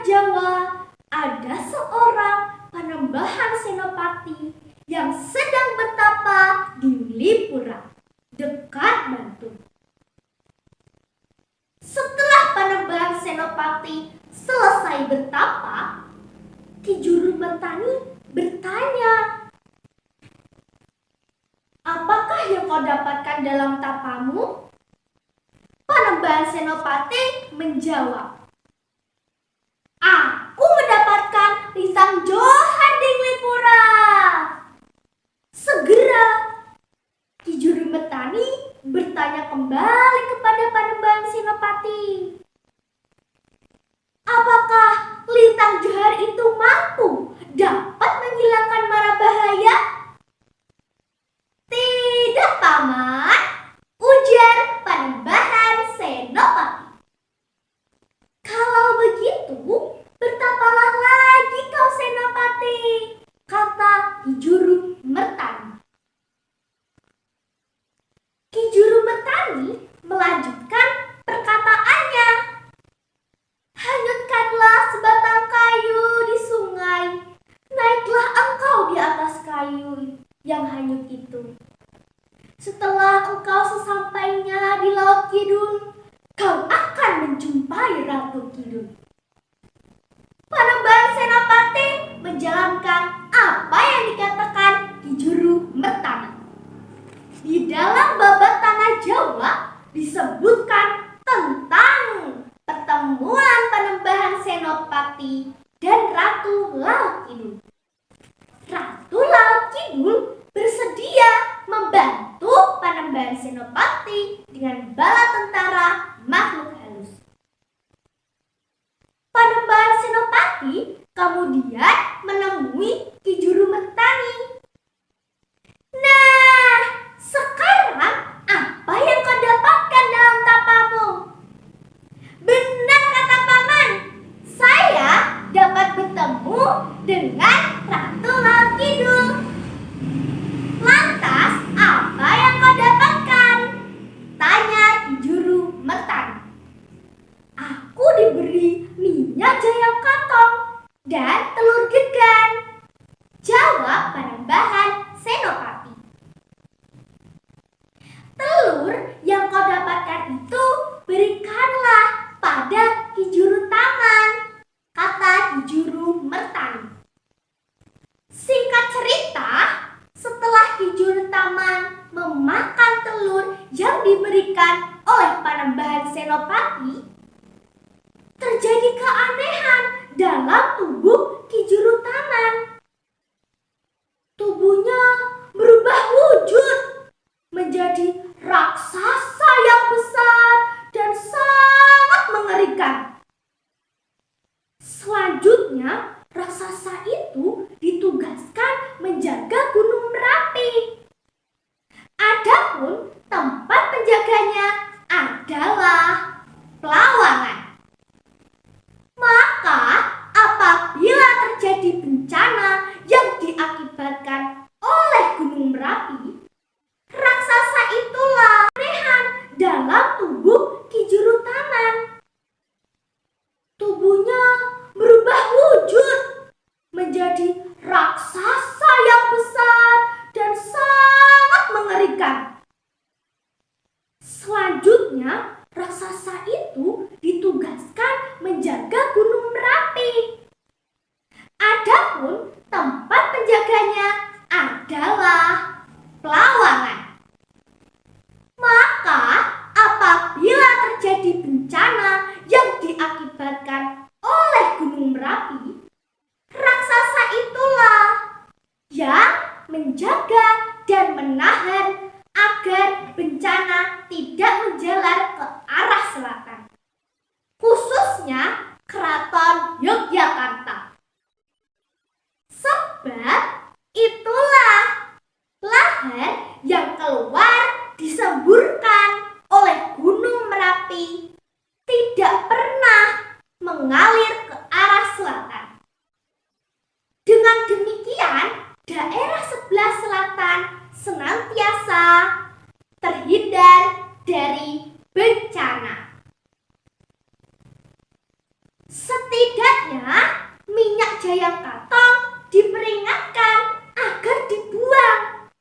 Jawa ada seorang Panembahan Senopati yang sedang bertapa di Lipura, dekat Bantul. Setelah Panembahan Senopati selesai bertapa, Ki Juru Mertani bertanya, "Apakah yang kau dapatkan dalam tapamu?" Panembahan Senopati menjawab, "Aku mendapatkan Lisang Johan di Lipura." Segera Ki Juru Mertani bertanya kembali kepada Panembahan Senopati, "Apakah Lintang Johar itu mampu dapat menghilangkan mara bahaya?" "Tidak, Paman," ujar Panembahan Senopati. "Kalau begitu, bertapalah lagi kau Senopati," kata Ki Juru Mertani. Ki Juru Mertani melanjutkan perkataannya, "Hanyutkanlah sebatang kayu di sungai, naiklah engkau di atas kayu yang hanyut itu. Setelah engkau sesampainya di Laut Kidul, kau akan menjumpai Ratu Kidul." Panembahan Senopati menjalankan apa yang dikatakan Ki Juru Mertani. Di dalam babat Tanah Jawa disebutkan tentang pertemuan Panembahan Senopati dan Ratu Laut Kidul. Ratu Laut Kidul bersedia membantu Panembahan Senopati dengan bala tentara makhluk halus. Panembahan Senopati kemudian menemui Ki Juru Mertani. "Nah, sekarang apa yang kau dapatkan dalam tapamu?" "Benar kata Paman, saya dapat bertemu dengan Ratu Laut Kidul." "Lantas apa yang kau dapatkan?" tanya Ki Juru Mertani. "Aku diberi minyak jayang katong dan telur gegan," jawab Panembahan Senopati. "Telur yang kau dapatkan itu berikanlah pada Ki Juru Taman," kata Ki Juru Mertani. Singkat cerita, setelah Ki Juru Taman memakan telur yang diberikan oleh Panembahan Senopati, terjadi keanehan dalam tubuh Ki Juru Taman. Tubuhnya berubah wujud menjadi raksasa yang besar dan sangat mengerikan. Selanjutnya, raksasa itu ditugaskan menjaga Gunung Merapi. Adapun tempat penjaganya adalah Pelawangan. Maka apabila terjadi bencana yang diakibatkan oleh Gunung Merapi, raksasa itulah keanehan dalam tubuh Ki Juru Taman. Tubuhnya berubah wujud menjadi raksasa yang besar dan sangat mengerikan. Selanjutnya, raksasa itu ditugaskan menjaga Gunung Merapi. Adapun tempat penjaganya adalah Pelawangan. Maka apabila terjadi bencana yang diakibatkan oleh Gunung Merapi, raksasa itulah yang menjaga dan menahan agar bencana tidak menjalar ke arah selatan, khususnya Keraton Yogyakarta. Sebab itulah lahar yang keluar disemburkan oleh Gunung Merapi tidak pernah mengalir ke arah selatan. Dengan demikian, daerah sebelah selatan senantiasa terhindar dari bencana. Setidaknya Makanya minyak jayang katong diperingatkan agar dibuang.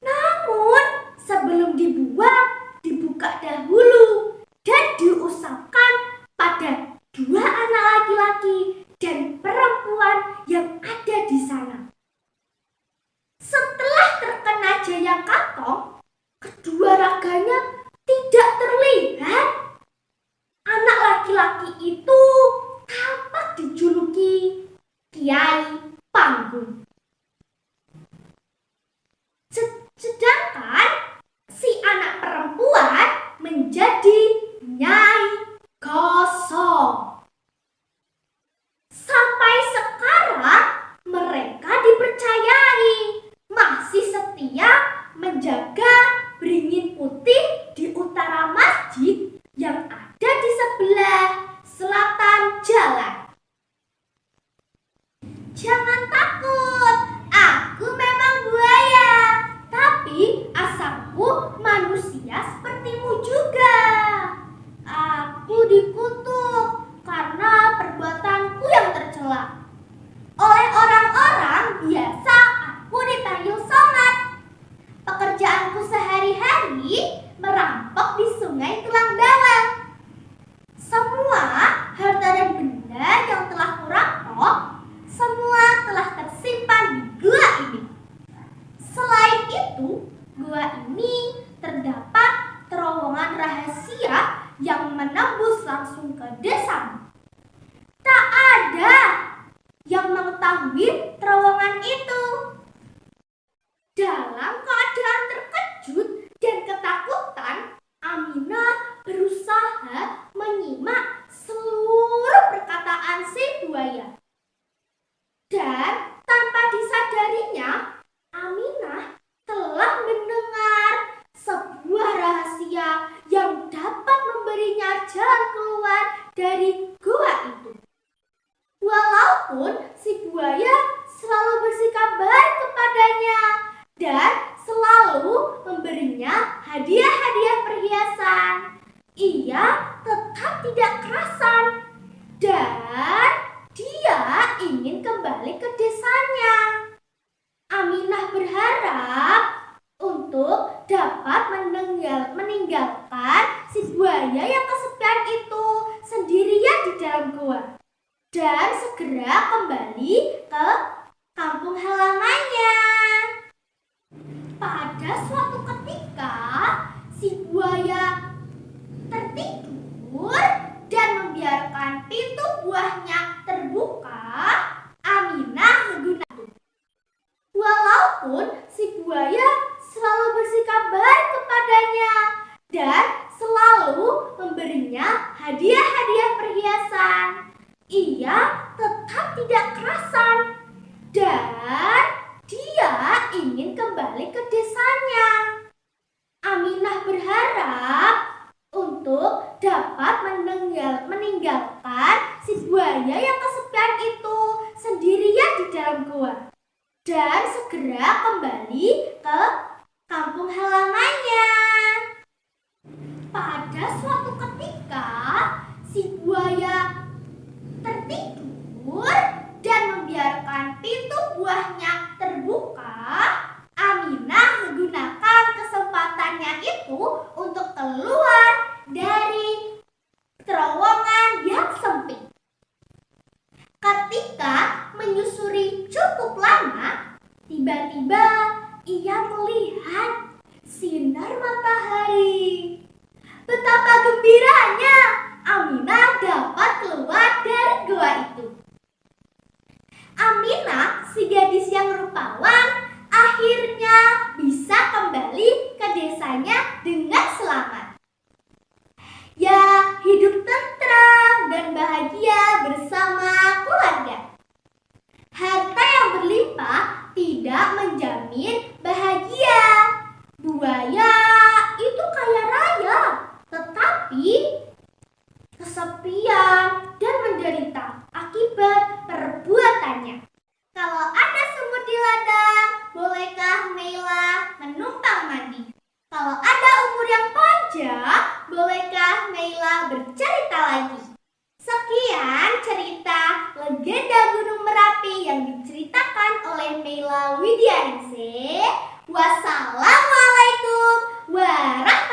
Namun sebelum dibuang, dibuka dahulu dan diusapkan pada dua anak laki-laki dan perempuan yang ada di sana. Setelah terkena jayang katong, kedua raganya tidak terlihat. Anak laki-laki itu tampak dijuluki Kiai Panggung. Sedangkan si anak perempuan menjadi Nyai Gosong. Sampai sekarang mereka dipercayai masih setia menjaga beringin putih di utara masjid yang ada di sebelah selatan jalan. Jangan takut, aku memang buaya, tapi asalku manusia sepertimu juga. Aku dikutuk karena perbuatanku yang tercela. Oleh orang-orang biasa aku dipanggil Somad. Pekerjaanku sehari-hari merampok di sungai tulang bawang. Semua harta dan benda yang telah kurampok, semua telah tersimpan di gua ini. Selain itu, gua ini terdapat terowongan rahasia yang menembus langsung ke desa. Tak ada yang mengetahui terowongan itu. Dalam keadaan terkejut dan ketakutan, Aminah berusaha menyimak seluruh perkataan si buaya. Dan tanpa disadarinya, Aminah telah mendengar sebuah rahasia yang dapat memberinya jalan keluar dari gua itu. Walaupun si buaya selalu bersikap baik kepadanya dan selalu memberinya hadiah-hadiah perhiasan, ia tetap tidak kerasan dan dia ingin kembali ke desanya. Aminah berharap untuk dapat meninggalkan si buaya yang kesepian itu sendirian di dalam gua dan segera kembali ke kampung halamannya. Pada suatu ketika, si buaya tertidur dan membiarkan pintu buahnya terbuka. Aminah menggunakan. Walaupun si buaya selalu bersikap baik kepadanya dan selalu memberinya hadiah-hadiah perhiasan, ia tetap tidak kerasan dan dia ingin kembali ke desanya. Aminah berharap untuk dapat meninggalkan si buaya yang kesepian itu sendirian di dalam gua dan segera kembali ke kampung halamannya. Pada suatu ketika, si buaya tertidur dan membiarkan pintu buahnya terbuka. Aminah menggunakan kesempatannya itu untuk keluar dari terowongan yang sempit. Ketika menyusuri cukup lama, tiba-tiba ia melihat sinar matahari. Betapa gembiranya Aminah dapat keluar dari gua itu. Aminah, si gadis yang rupawan, akhirnya bisa kembali ke desanya dengan selamat. Ya, hidup tentram dan bahagia bersama keluarga. Harta yang berlimpah tidak menjamin bahagia. Buaya itu kaya raya, tetapi kesepian dan menderita akibat perbuatannya. Kalau ada semut di ladang, bolehkah Meila menumpang mandi? Kalau ada umur yang panjang, bolehkah Meila bercerita lagi? Sekian cerita legenda Gunung Merapi yang diceritakan oleh Meila Widianingsih. Wassalamualaikum warahmatullahi